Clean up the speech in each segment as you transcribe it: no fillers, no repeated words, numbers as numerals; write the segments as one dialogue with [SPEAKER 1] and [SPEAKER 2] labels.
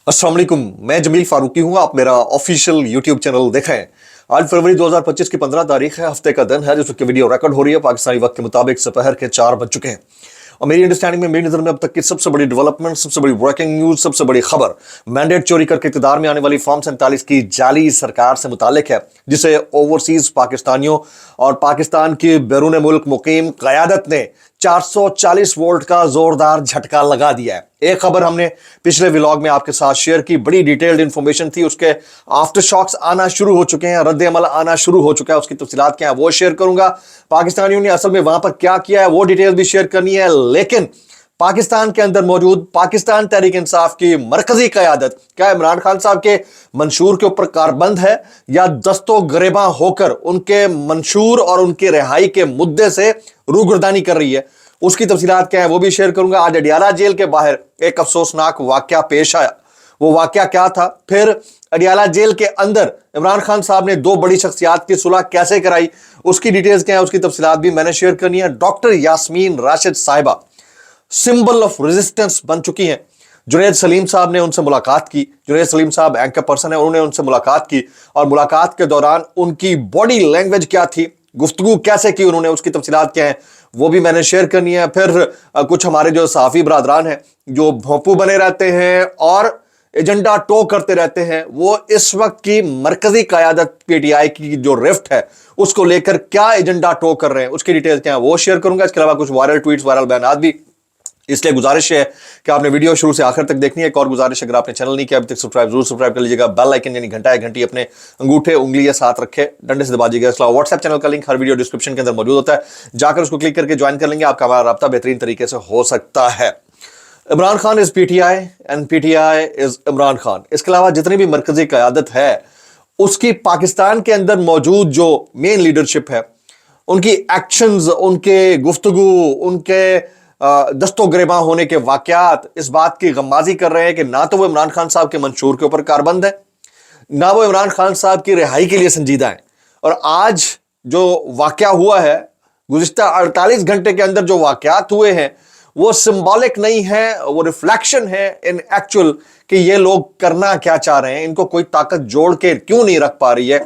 [SPEAKER 1] अस्सलाम वालेकुम, मैं जमील फारूकी हूँ। आप मेरा ऑफिशियल यूट्यूब चैनल देखें। आज फरवरी 2025 की 15 तारीख है, हफ्ते का दिन है जिस वक्त वीडियो रिकॉर्ड हो रही है पाकिस्तानी वक्त के मुताबिक दोपहर के 4 बज चुके हैं। और मेरी अंडरस्टैंडिंग में, मेरी नजर में अब तक की सबसे बड़ी डेवलपमेंट, सबसे बड़ी ब्रेकिंग न्यूज, सबसे बड़ी खबर मैंडेट चोरी करके इक़्तिदार में आने वाली फॉर्म 47 की जाली सरकार से मुतालिक है, जिसे ओवरसीज पाकिस्तानियों और पाकिस्तान की बैरून मुल्क मुकीम क़यादत ने 440 वोल्ट का जोरदार झटका लगा दिया है। एक खबर हमने पिछले व्लॉग में आपके साथ शेयर की, बड़ी डिटेल्ड इंफॉर्मेशन थी, उसके आफ्टर शॉक्स आना शुरू हो चुके हैं, रद्द अमल आना शुरू हो चुका है। उसकी तफसीलात क्या है वो शेयर करूंगा। पाकिस्तानियों ने असल में वहां पर क्या किया है वो डिटेल भी शेयर करनी है। लेकिन पाकिस्तान के अंदर मौजूद पाकिस्तान तहरीक इंसाफ की मरकजी क़यादत क्या इमरान खान साहब के मंशूर के ऊपर कारबंद है या दस्तो गिरेबां होकर उनके मंशूर और उनकी रिहाई के मुद्दे से रूगर्दानी कर रही है, उसकी तफसीलात क्या है वो भी शेयर करूंगा। आज अडियाला जेल के बाहर एक अफसोसनाक वाकया पेश आया। वो वाकया क्या था, फिर अडियाला जेल के अंदर इमरान खान साहब ने दो बड़ी शख्सियात की सुलह कैसे कराई, उसकी डिटेल्स क्या है, उसकी तफसीलात भी मैंने शेयर करनी है। डॉक्टर यास्मीन राशिद साहिबा सिंबल ऑफ रेजिस्टेंस बन चुकी हैं। जुनैद सलीम साहब ने उनसे मुलाकात की। जुनैद सलीम साहब एंकर पर्सन है, उन्होंने उनसे मुलाकात की और मुलाकात के दौरान उनकी बॉडी लैंग्वेज क्या थी, गुफ्तगू कैसे की उन्होंने, उसकी तफसीलात क्या है वो भी मैंने शेयर करनी है। फिर कुछ हमारे जो सहाफ़ी बरादरान हैं जो भोंपू बने रहते हैं और एजेंडा टो करते रहते हैं, वो इस वक्त की मरकजी क़यादत पीटीआई की जो रिफ्ट है उसको लेकर क्या एजेंडा टो कर रहे हैं, उसकी डिटेल्स क्या है वो शेयर करूंगा। इसके अलावा कुछ वायरल ट्वीट्स, वायरल बयानात भी, इसलिए गुजारिश है कि आपने वीडियो शुरू से आखिर तक देखनी है। एक और गुजारिश, अगर आपने चैनल नहीं किया अभी तक सब्सक्राइब जरूर सब्सक्राइब कर लीजिएगा। बेल आइकन यानी घंटा है, घंटी अपने अंगूठे उंगली या साथ रखे डंडे से दबा दीजिएगा। इसके व्हाट्सएप चैनल का लिंक हर वीडियो डिस्क्रिप्शन के अंदर मौजूद होता है, जाकर उसको क्लिक करके ज्वाइन कर लेंगे, आपका हमारा राब्ता बेहतरीन तरीके से हो सकता है। Imran Khan is PTI and PTI is Imran Khan. इसके अलावा जितनी भी मरकजी क़यादत है उसकी पाकिस्तान के अंदर मौजूद जो मेन लीडरशिप है, उनकी एक्शंस, उनके गुफ्तगू, उनके दस्तो गिरेबां होने के वाकयात इस बात की गम्माजी कर रहे हैं कि ना तो वो इमरान खान साहब के मंशूर के ऊपर कारबंद है, ना वो इमरान खान साहब की रिहाई के लिए संजीदा है। और आज जो वाकया हुआ है, गुज़िश्ता 48 घंटे के अंदर जो वाकयात हुए हैं, वो सिंबॉलिक नहीं है, वो रिफ्लेक्शन है इन एक्चुअल कि ये लोग करना क्या चाह रहे हैं, इनको कोई ताकत जोड़ के क्यों नहीं रख पा रही है,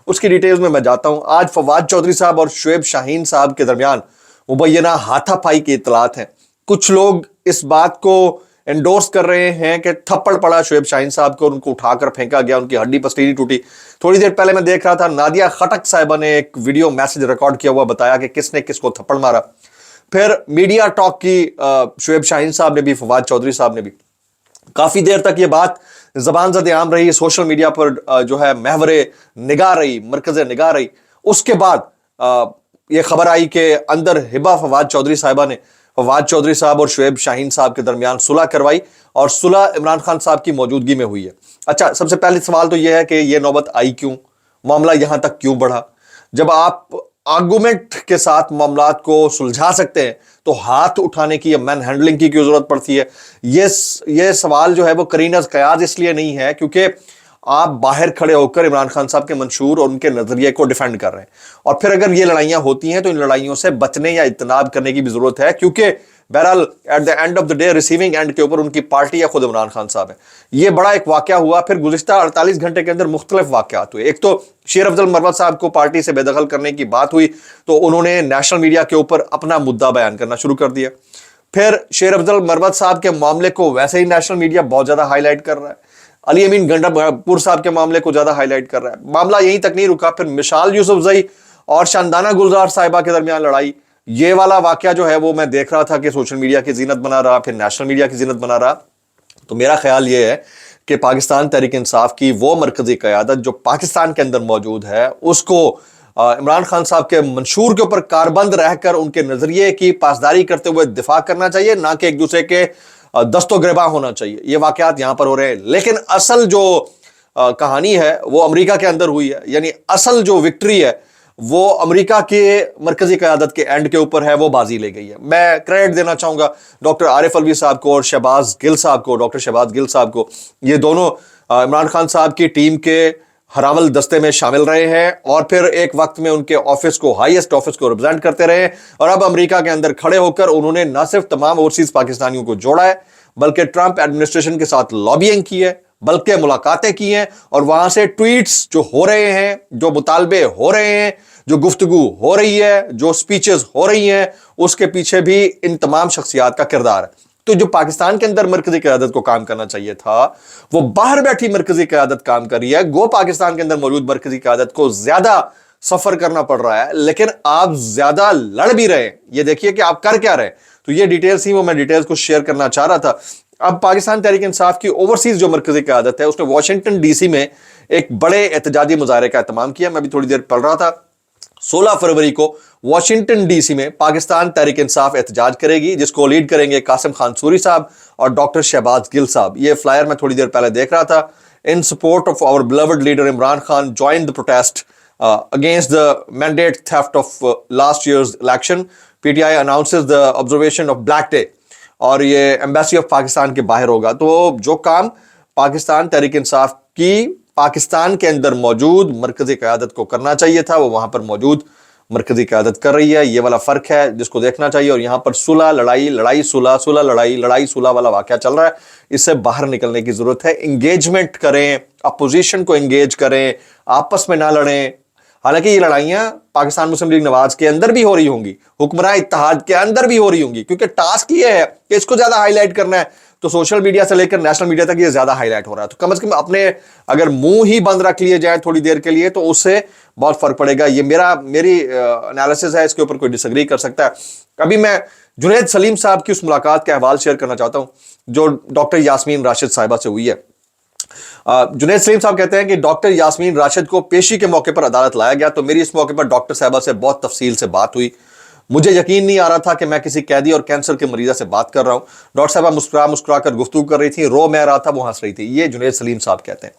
[SPEAKER 1] उसकी डिटेल्स में मैं जाता हूं। आज फवाद चौधरी साहब और शुएब शाहीन साहब के दरमियान मुबैना हाथापाई की इतलात हैं। कुछ लोग इस बात को एंडोर्स कर रहे हैं कि थप्पड़ पड़ा शुएब शाहीन साहब को, उनको उठाकर फेंका गया, उनकी हड्डी पसलीनी टूटी। थोड़ी देर पहले मैं देख रहा था नादिया खटक साहिबा ने एक वीडियो मैसेज रिकॉर्ड किया हुआ, बताया कि किसने किसको थप्पड़ मारा। फिर मीडिया टॉक की शुएब शाहीन साहब ने भी, फवाद चौधरी साहब ने भी। काफी देर तक ये बात जबान ज़द आम रही, सोशल मीडिया पर जो है महवरे निगाह रही, मरकज़ निगाह रही। उसके बाद ये खबर आई कि अंदर हिबा फवाद चौधरी साहिबा ने फवाद चौधरी साहब और शुएब शाहीन साहब के दरमियान सुलह करवाई और सुलह इमरान खान साहब की मौजूदगी में हुई है। अच्छा, सबसे पहले सवाल तो यह है कि यह नौबत आई क्यों, मामला यहां तक क्यों बढ़ा। जब आप आर्गुमेंट के साथ मामलात को सुलझा सकते हैं तो हाथ उठाने की या मैन हैंडलिंग की क्यों जरूरत पड़ती है। ये सवाल जो है वो करीना कयास इसलिए नहीं है क्योंकि आप बाहर खड़े होकर इमरान खान साहब के मंशूर और उनके नजरिए को डिफेंड कर रहे हैं, और फिर अगर ये लड़ाइयां होती हैं तो इन लड़ाइयों से बचने या इत्तनाब करने की भी जरूरत है, क्योंकि बहरहाल at the end of the day receiving end के ऊपर उनकी पार्टी या खुद इमरान खान साहब है। ये बड़ा एक वाकया हुआ। फिर गुज़िश्ता 48 घंटे के अंदर मुख्तलिफ वाकयात हुए। एक तो शेर अफजल मरवत साहब को पार्टी से बेदखल करने की बात हुई तो उन्होंने नेशनल मीडिया के ऊपर अपना मुद्दा बयान करना शुरू कर दिया। फिर शेर अफजल मरवत साहब के मामले को वैसे ही नेशनल मीडिया बहुत ज्यादा हाईलाइट कर रहा है, अली अमीन गंडापुर साहब के मामले को ज्यादा हाईलाइट कर रहा है। मामला यहीं तक नहीं रुका, फिर मिसाल यूसुफजई और शानदाना गुलजार साहिबा के दरमियान लड़ाई, ये वाला वाकया जो है वो मैं देख रहा था कि सोशल मीडिया की जीनत बना रहा, फिर नेशनल मीडिया की जीनत बना रहा। तो मेरा ख्याल ये है कि पाकिस्तान तहरीक इंसाफ की वो मरकजी क़यादत जो पाकिस्तान के अंदर मौजूद है, उसको इमरान खान साहब के मंशूर के ऊपर कारबंद रहकर उनके नजरिए की पासदारी करते हुए दिफा करना चाहिए, ना कि एक दूसरे के दस्तो गिरबां होना चाहिए। ये वाकयात यहां पर हो रहे हैं, लेकिन असल जो कहानी है वो अमेरिका के अंदर हुई है, यानी असल जो विक्ट्री है वो अमेरिका के मरकजी क़यादत के एंड के ऊपर है, वो बाजी ले गई है। मैं क्रेडिट देना चाहूंगा डॉक्टर आरिफ अलवी साहब को और शहबाज गिल साहब को, डॉक्टर शहबाज गिल साहब को। ये दोनों इमरान खान साहब की टीम के हरावल दस्ते में शामिल रहे हैं और फिर एक वक्त में उनके ऑफिस को, हाईएस्ट ऑफिस को रिप्रेजेंट करते रहे, और अब अमेरिका के अंदर खड़े होकर उन्होंने न सिर्फ तमाम ओवरसीज पाकिस्तानियों को जोड़ा है बल्कि ट्रंप एडमिनिस्ट्रेशन के साथ लॉबिंग की है, बल्कि मुलाकातें की हैं और वहां से ट्वीट्स जो हो रहे हैं, जो मुतालबे हो रहे हैं, जो गुफ्तगू हो रही है, जो स्पीचेस हो रही हैं, उसके पीछे भी इन तमाम शख्सियात का किरदार है। तो जो पाकिस्तान के अंदर मरकजी क़यादत को काम करना चाहिए था, वो बाहर बैठी मरकजी क़यादत काम कर रही है। गो पाकिस्तान के अंदर मौजूद मरकजी क़यादत को ज्यादा सफर करना पड़ रहा है, लेकिन आप ज्यादा लड़ भी रहे हैं। ये देखिए कि आप कर क्या रहे हैं। तो ये डिटेल्स ही वो मैं डिटेल्स को शेयर करना चाह रहा था। अब पाकिस्तान तहरीक इंसाफ की ओवरसीज जो मरकजी क़यादत है, उसने वाशिंगटन डीसी में एक बड़े एहतजाजी मुजाहरे का एहतमाम किया। मैं भी थोड़ी देर पढ़ रहा था। 16 फरवरी को वाशिंगटन डीसी में पाकिस्तान तहरीक इंसाफ एहतजाज करेगी, जिसको लीड करेंगे कासिम खान सूरी साहब और डॉक्टर शहबाज गिल साहब। ये फ्लायर मैं थोड़ी देर पहले देख रहा था। In support of our beloved leader Imran Khan join the protest against the mandate theft of last year's election. PTI announces the observation of Black Day और ये एम्बेसी ऑफ पाकिस्तान के बाहर होगा। तो जो काम पाकिस्तान तहरीक इंसाफ की पाकिस्तान के अंदर मौजूद मरकजी क़यादत को करना चाहिए था, वो वहां पर मौजूद मरकजी क़यादत कर रही है। ये वाला फर्क है जिसको देखना चाहिए। और यहां पर सुलह लड़ाई, लड़ाई सुलह, सुलह लड़ाई, लड़ाई सुलह वाला वाकया चल रहा है। इससे बाहर निकलने की जरूरत है। इंगेजमेंट करें, अपोजिशन को इंगेज करें, आपस में ना लड़ें। हालांकि ये लड़ाइयां पाकिस्तान मुस्लिम लीग नवाज के अंदर भी हो रही होंगी, हुक्मरान इत्तेहाद के अंदर भी हो रही होंगी, क्योंकि टास्क ये है कि इसको ज्यादा हाईलाइट करना है। तो सोशल मीडिया से लेकर नेशनल मीडिया तक ये ज्यादा हाईलाइट हो रहा है। तो कम से कम अपने अगर मुंह ही बंद रख लिए जाए थोड़ी देर के लिए, तो उससे बहुत फर्क पड़ेगा। ये मेरी एनालिसिस है, इसके ऊपर कोई डिसएग्री कर सकता है। अभी मैं जुनैद सलीम साहब की उस मुलाकात का अहवाल शेयर करना चाहता हूं जो डॉक्टर यास्मीन राशिद साहिबा से हुई है। जुनैद सलीम साहब कहते हैं कि डॉक्टर यास्मीन राशिद को पेशी के मौके पर अदालत लाया गया, तो मेरी इस मौके पर डॉक्टर साहिबा से बहुत तफसील से बात हुई। मुझे यकीन नहीं आ रहा था कि मैं किसी कैदी और कैंसर के मरीजा से बात कर रहा हूं। डॉक्टर साहबा मुस्कुरा कर गुफ्तगू कर रही थी, रो मैं रहा था, वो हंस रही थी। ये जुनैद सलीम साहब कहते हैं।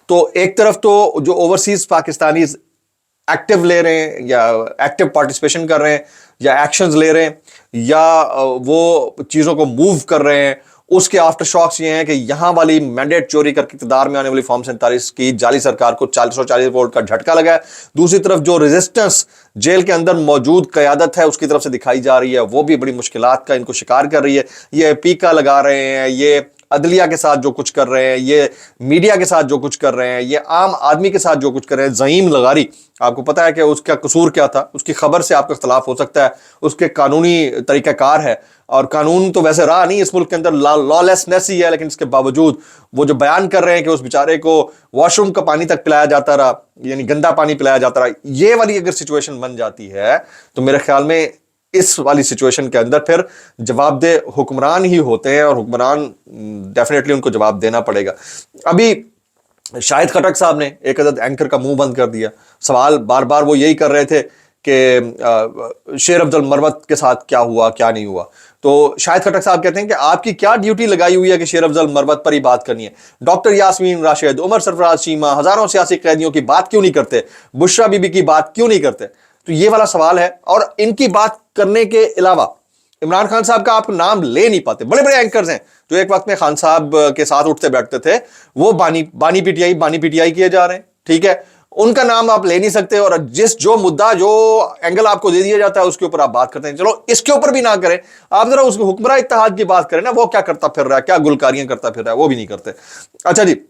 [SPEAKER 1] तो एक तरफ तो जो ओवरसीज पाकिस्तानी एक्टिव ले रहे हैं या एक्टिव पार्टिसिपेशन कर रहे हैं या एक्शंस ले रहे हैं या वो चीज़ों को मूव कर रहे हैं, उसके आफ्टर शॉक्स ये हैं कि यहां वाली मैंडेट चोरी करके इक़्तिदार में आने वाली फॉर्म 47 की जाली सरकार को 440 वोट का झटका लगा है। दूसरी तरफ जो रेजिस्टेंस जेल के अंदर मौजूद क़यादत है उसकी तरफ से दिखाई जा रही है, वो भी बड़ी मुश्किलात का इनको शिकार कर रही है। ये पीका लगा रहे हैं, ये अदलिया के साथ जो कुछ कर रहे हैं, ये मीडिया के साथ जो कुछ कर रहे हैं, ये आम आदमी के साथ जो कुछ कर रहे हैं। ज़हीम लगारी, आपको पता है कि उसका कसूर क्या था, उसकी खबर से आपका इख्तलाफ हो सकता है, उसके कानूनी तरीक़ाकार है और कानून तो वैसे रहा नहीं इस मुल्क के अंदर, लॉलेसनेस ही है, लेकिन इसके बावजूद वो जो बयान कर रहे हैं कि उस बेचारे को वॉशरूम का पानी तक पिलाया जाता रहा, यानी गंदा पानी पिलाया जाता रहा, ये वाली अगर सिचुएशन बन जाती है तो मेरे ख्याल में इस वाली सिचुएशन के अंदर फिर जवाबदेह हुक्मरान ही होते हैं और हुक्मरान डेफिनेटली उनको जवाब देना पड़ेगा। अभी शाहिद खटक साहब ने एक अदद एंकर का मुंह बंद कर दिया। सवाल बार बार वो यही कर रहे थे कि शेर अफजल मरवत के साथ क्या हुआ क्या नहीं हुआ। तो शाहिद खटक साहब कहते हैं कि आपकी क्या ड्यूटी लगाई हुई है कि शेर अफजल मरवत पर ही बात करनी है? डॉक्टर यास्मीन राशिद, उमर सरफराज चीमा, हजारों सियासी कैदियों की बात क्यों नहीं करते? बुशरा बीबी की बात क्यों नहीं करते? तो ये वाला सवाल है। और इनकी बात करने के अलावा इमरान खान साहब का आप नाम ले नहीं पाते। बड़े बड़े एंकर्स हैं जो एक वक्त में खान साहब के साथ उठते बैठते थे, वो बानी पीटीआई किए जा रहे हैं, ठीक है, उनका नाम आप ले नहीं सकते। और जो मुद्दा जो एंगल आपको दे दिया जाता है उसके ऊपर आप बात करते हैं। चलो इसके ऊपर भी ना करें, आप जरा उस हुक्मरान इत्तेहाद की बात करें ना, वो क्या करता फिर रहा है, क्या गुलकारियां करता फिर रहा है, वो भी नहीं करते। अच्छा जी,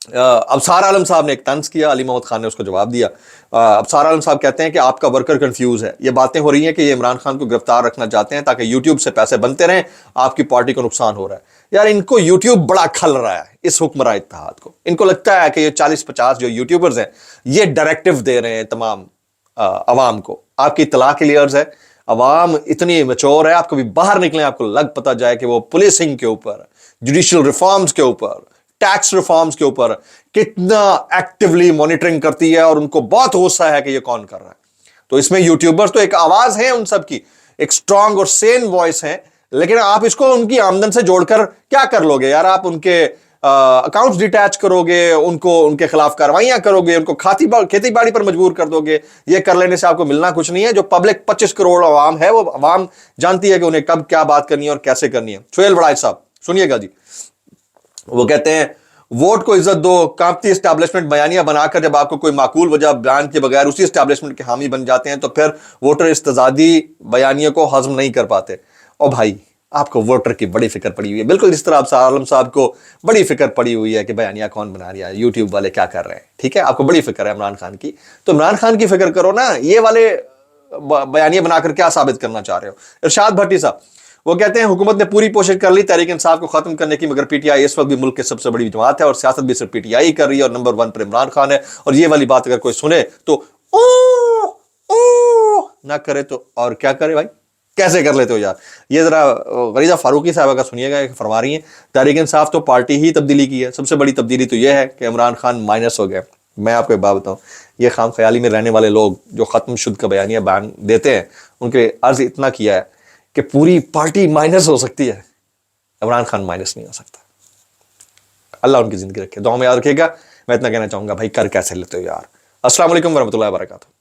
[SPEAKER 1] अबसार आलम साहब ने एक तंज किया, अली मोहम्मद खान ने उसको जवाब दिया। अबसार आलम साहब कहते हैं कि आपका वर्कर कंफ्यूज है। ये बातें हो रही हैं कि ये इमरान खान को गिरफ्तार रखना चाहते हैं ताकि यूट्यूब से पैसे बनते रहें, आपकी पार्टी को नुकसान हो रहा है। यार इनको यूट्यूब बड़ा खल रहा है, इस हुक्मरान इत्तेहाद को। इनको लगता है कि ये 40-50 जो यूट्यूबर्स हैं ये डायरेक्टिव दे रहे हैं तमाम अवाम को। आपकी इत्तला क्लियर्स है, अवाम इतनी मैच्योर है, आप कभी बाहर निकलें आपको लग पता जाए कि वो पुलिसिंग के ऊपर, जुडिशियल रिफॉर्म्स के ऊपर, टैक्स रिफॉर्म्स के ऊपर कितना एक्टिवली मॉनिटरिंग करती है और उनको बहुत गुस्सा है कि ये कौन कर रहा है। तो इसमें यूट्यूबर्स तो एक आवाज है उन सब की, एक स्ट्रांग और सेन वॉइस है, लेकिन आप इसको उनकी आमदन से जोड़कर क्या कर लोगे यार? आप उनके अकाउंट्स डिटैच करोगे, उनको उनके खिलाफ कार्रवाइयां करोगे, उनको खेती बाड़ी पर मजबूर कर दोगे। ये कर लेने से आपको मिलना कुछ नहीं है। जो पब्लिक 25 करोड़ अवाम है, वो अवाम जानती है कि उन्हें कब क्या बात करनी है और कैसे करनी है। सुहेल वड़ाइच साहब सुनिएगा जी, वो कहते हैं वोट को इज्जत दो, कांपती एस्टैब्लिशमेंट बयानियां बनाकर जब आपको कोई माकूल वजह बयान के बगैर उसी एस्टैब्लिशमेंट के हामी बन जाते हैं तो फिर वोटर इस्तेजादी बयानियों को हजम नहीं कर पाते। और भाई آپ کو ووٹر کی بڑی فکر پڑی ہوئی ہے، بالکل جس طرح آپ عالم صاحب کو بڑی فکر پڑی ہوئی ہے کہ بیانیہ کون بنا رہا ہے، یوٹیوب والے کیا کر رہے ہیں، ٹھیک ہے، آپ کو بڑی فکر ہے عمران خان کی، تو عمران خان کی فکر کرو نا، یہ والے بیانیہ بنا کر کیا ثابت کرنا چاہ رہے ہو؟ ارشاد بھٹی صاحب وہ کہتے ہیں حکومت نے پوری کوشش کر لی تحریک انصاف کو ختم کرنے کی، مگر پی ٹی آئی اس وقت بھی ملک کے سب سے بڑی جماعت ہے اور سیاست بھی صرف پی ٹی آئی کر رہی ہے اور نمبر 1 پر عمران خان ہے، اور یہ والی بات اگر کوئی سنے تو نہ کرے تو اور کیا کرے بھائی، کیسے کر لیتے ہو یار؟ یہ ذرا غریزہ فاروقی صاحبہ کا سنیے گا، فرما رہی ہیں تحریک انصاف تو پارٹی ہی تبدیلی کی ہے، سب سے بڑی تبدیلی تو یہ ہے کہ عمران خان مائنس ہو گئے۔ میں آپ کو ایک بات بتاؤں، یہ خام خیالی میں رہنے والے لوگ جو ختم شد کا بیانیہ بیان دیتے ہیں، ان کے عرض اتنا کیا ہے کہ پوری پارٹی مائنس ہو سکتی ہے، عمران خان مائنس نہیں ہو سکتا۔ اللہ ان کی زندگی رکھے، دعا میں یاد رکھے گا۔ میں اتنا کہنا چاہوں گا بھائی کر کیسے لیتے ہو یار۔ السلام علیکم ورحمۃ اللہ وبرکاتہ۔